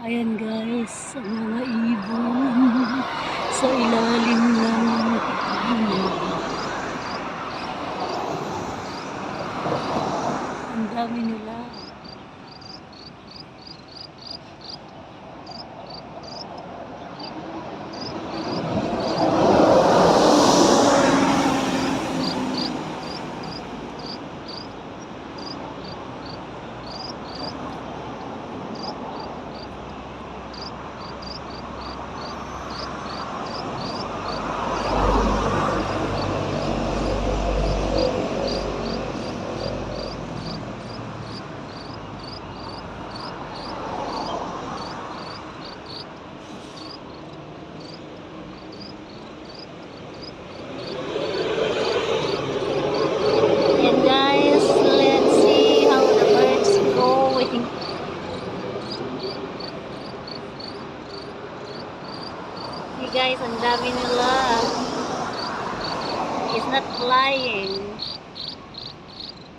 Ayan guys, ang mga ibon sa ilalim ng puno. Ang dami nila. Ayan guys, let's see how the birds going. See guys, ang dami nila. It's not flying.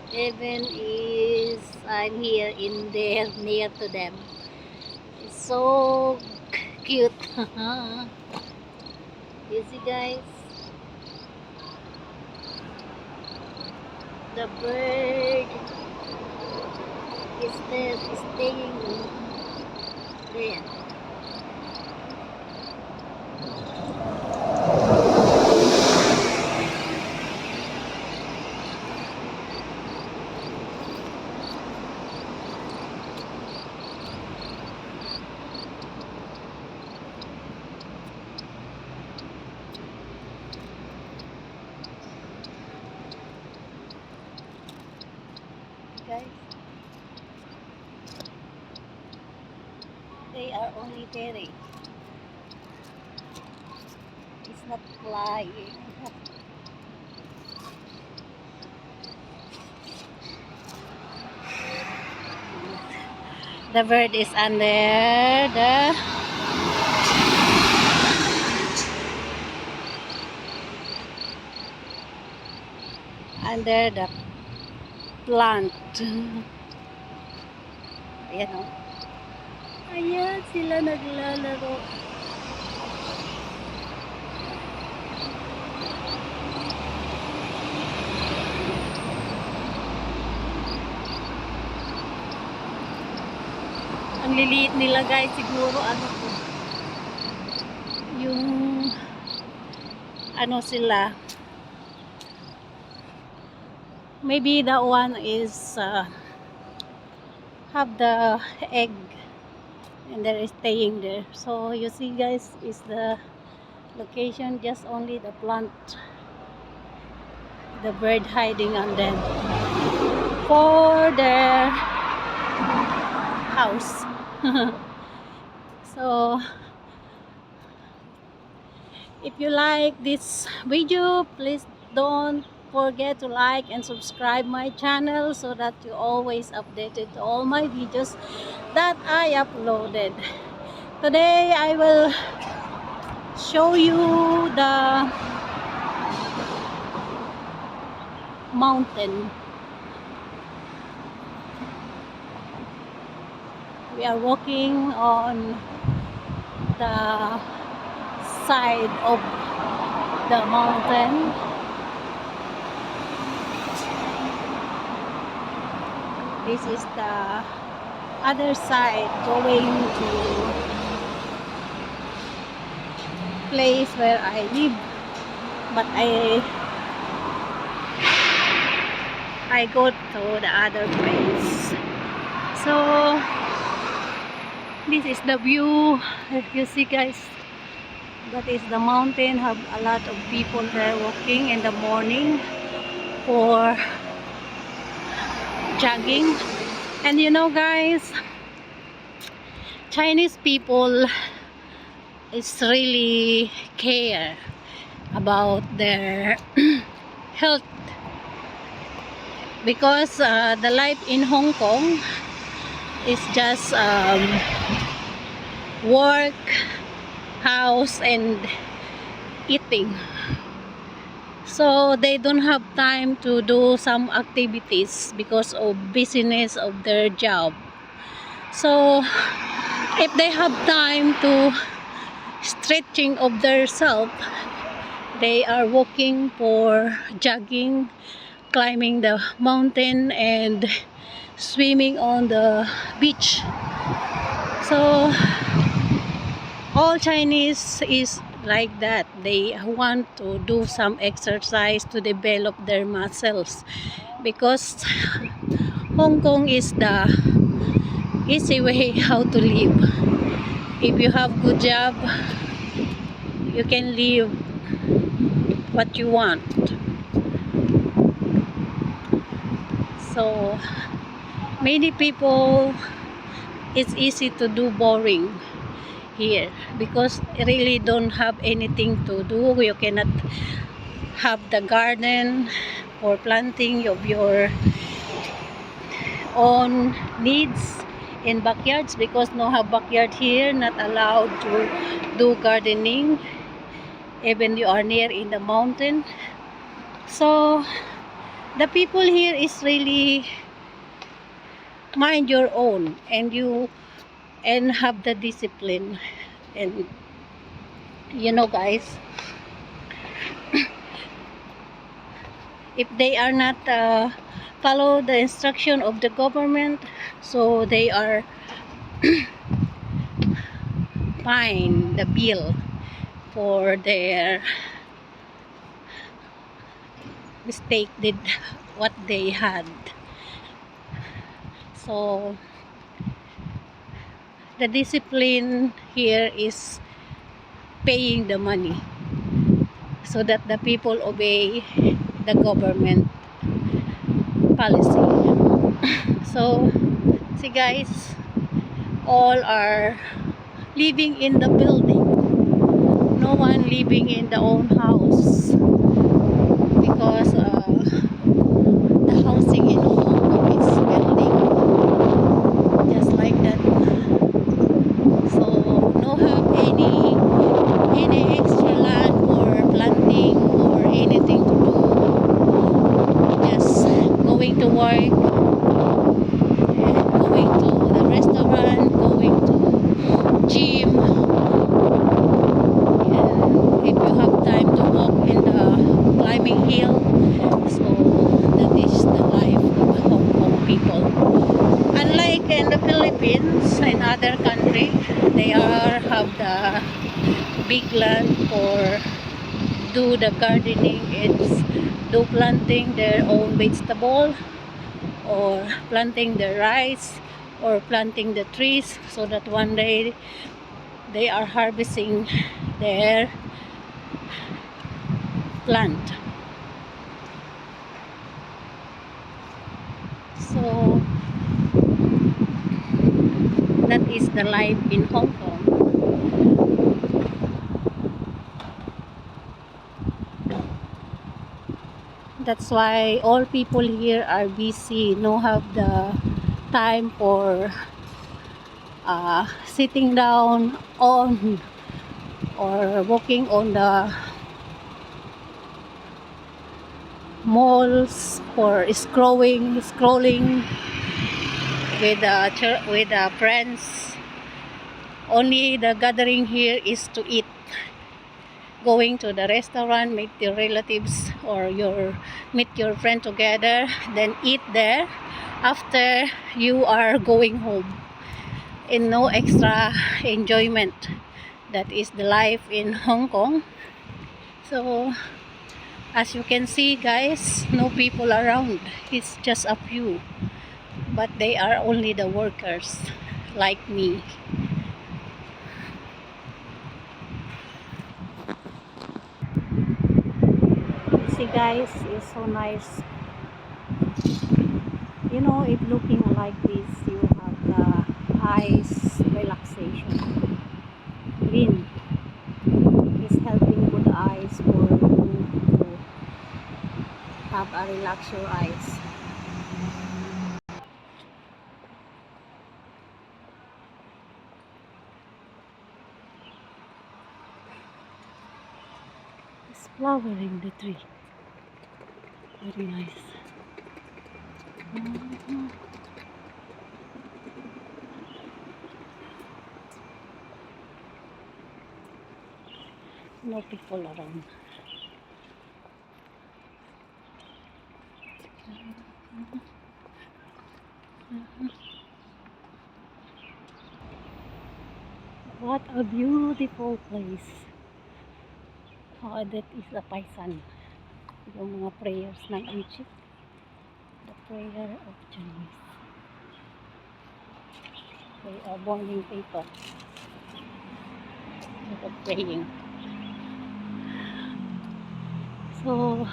Even is I'm here in there near to them. It's so cute. You see guys, the bird is there, staying there. Guys, they are only there. It's not flying. The bird is under the plant. Ayan o. Ayan sila naglalaro. Ang liliit nila guys, siguro ano po. Yung ano sila. Maybe that one is have the egg and they're staying there. So you see guys, is the location just only the plant, the bird hiding on them for their house. So if you like this video, please don't forget to like and subscribe my channel so that you always updated to all my videos that I uploaded. Today I will show you the mountain. We are walking on the side of the mountain. This is the other side going to place where I live, but I go to the other place. So this is the view. You see guys, that is the mountain. Have a lot of people there walking in the morning for jogging. And you know guys, Chinese people is really care about their health, because the life in Hong Kong is just work, house, and eating. So they don't have time to do some activities because of busyness of their job. So if they have time to stretching of their self, they are walking for jogging, climbing the mountain, and swimming on the beach. So all Chinese is like that. They want to do some exercise to develop their muscles, because Hong Kong is the easy way how to live. If you have good job, you can live what you want. So many people, it's easy to do boring here because really don't have anything to do. You cannot have the garden or planting of your own needs in backyards, because no have backyard here, not allowed to do gardening even you are near in the mountain. So the people here is really mind your own, and you and have the discipline. And you know guys, if they are not follow the instruction of the government, so they are fine the bill for their mistake did what they had. So the discipline here is paying the money so that the people obey the government policy. So see guys, all are living in the building, no one living in the own house, because the housing in Hong Kong is building just like that. So no have any extra land for planting or anything to do, just going to work and going to the restaurant, going to gym. And if you have time to walk in the climbing hill, so that is the life of Hong Kong people. Unlike in the Philippines, in other country, they are have the big land for do the gardening, it's do planting their own vegetable, or planting the rice, or planting the trees, so that one day they are harvesting their plant. So that is the life in Hong Kong. That's why all people here are busy, no have the time for sitting down on or walking on the malls for scrolling with friends. Only the gathering here is to eat, going to the restaurant, meet your relatives or meet your friend together, then eat there. After, you are going home, and no extra enjoyment. That is the life in Hong Kong. So as you can see guys, no people around, it's just a few, but they are only the workers like me. See guys, it's so nice. You know, if looking like this, you have the eyes relaxation. Green is helping with the eyes for you to have a relax your eyes. It's flowering the tree. Very nice. No people around. What a beautiful place. Oh, that is a Paisan. Yung mga prayers ng Egypt. The prayer of Chinese. They are burning paper. They are praying. So,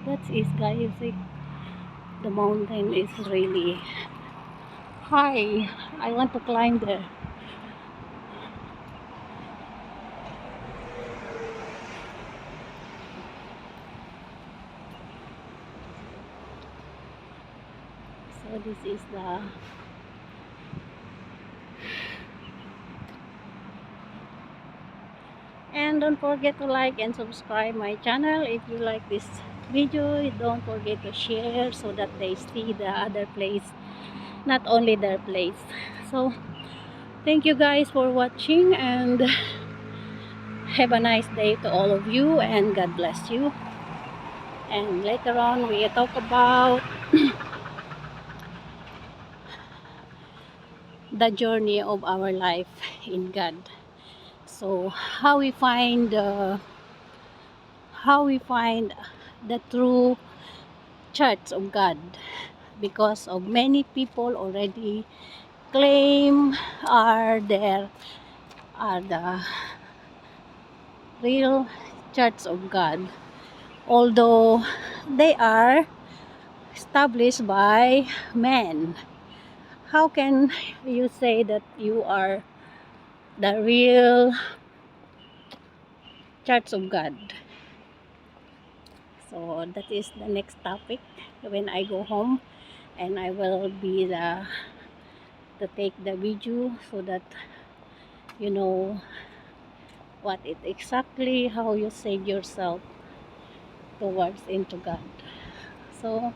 that is, guys, the mountain is really high. I want to climb there. So this is the and don't forget to like and subscribe my channel. If you like this video, don't forget to share so that they see the other place, not only their place. So thank you guys for watching, and have a nice day to all of you, and God bless you. And later on we talk about the journey of our life in God. So how we find the true church of God, because of many people already claim are the real church of God, although they are established by men. How can you say that you are the real church of God? So that is the next topic when I go home, and I will be to take the video so that you know what it exactly, how you save yourself towards into God. So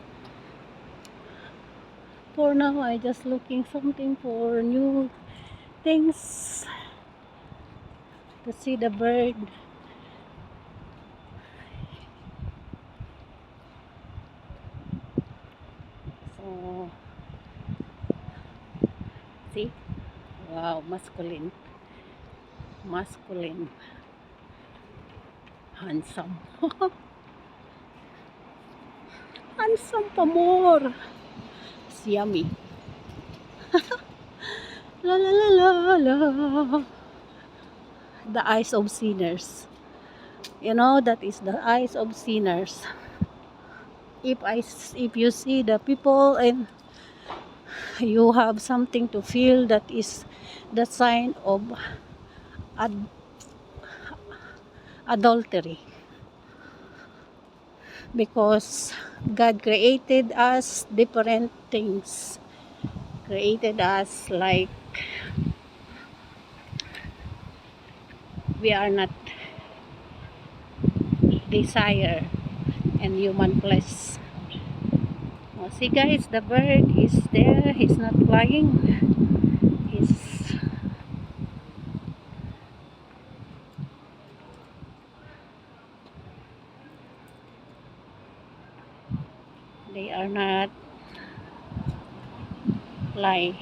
for now, I just looking something for new things to see the bird. So see, wow, masculine, handsome, handsome pa more. It's yummy. La la la la la. The eyes of sinners. You know, that is the eyes of sinners. If you see the people and you have something to feel, that is the sign of ad adultery, because God created us different things, created us like we are not desire and human flesh. Oh, see guys, the bird is there, he's not flying, he's they are not fly.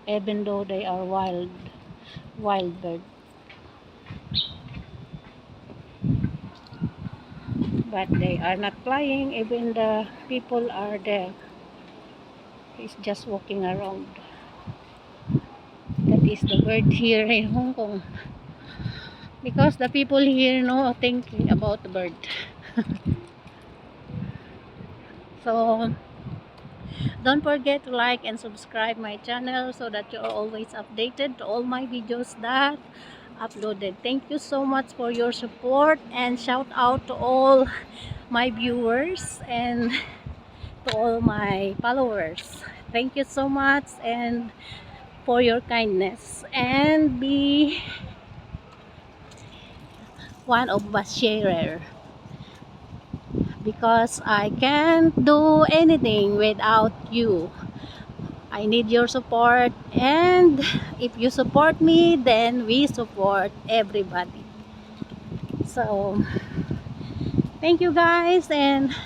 Even though they are wild bird, but they are not flying. Even the people are there, he's just walking around. That is the bird here in Hong Kong, because the people here know thinking about the bird. So don't forget to like and subscribe my channel so that you're always updated to all my videos that uploaded. Thank you so much for your support, and shout out to all my viewers and to all my followers. Thank you so much, and for your kindness, and be one of us sharer, because I can't do anything without you. I need your support, and if you support me, then we support everybody. So thank you guys, and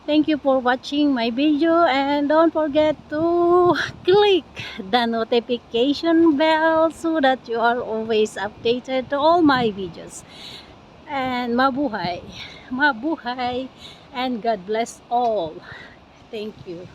thank you for watching my video, and don't forget to click the notification bell so that you are always updated to all my videos. And mabuhay, mabuhay, and God bless all. Thank you.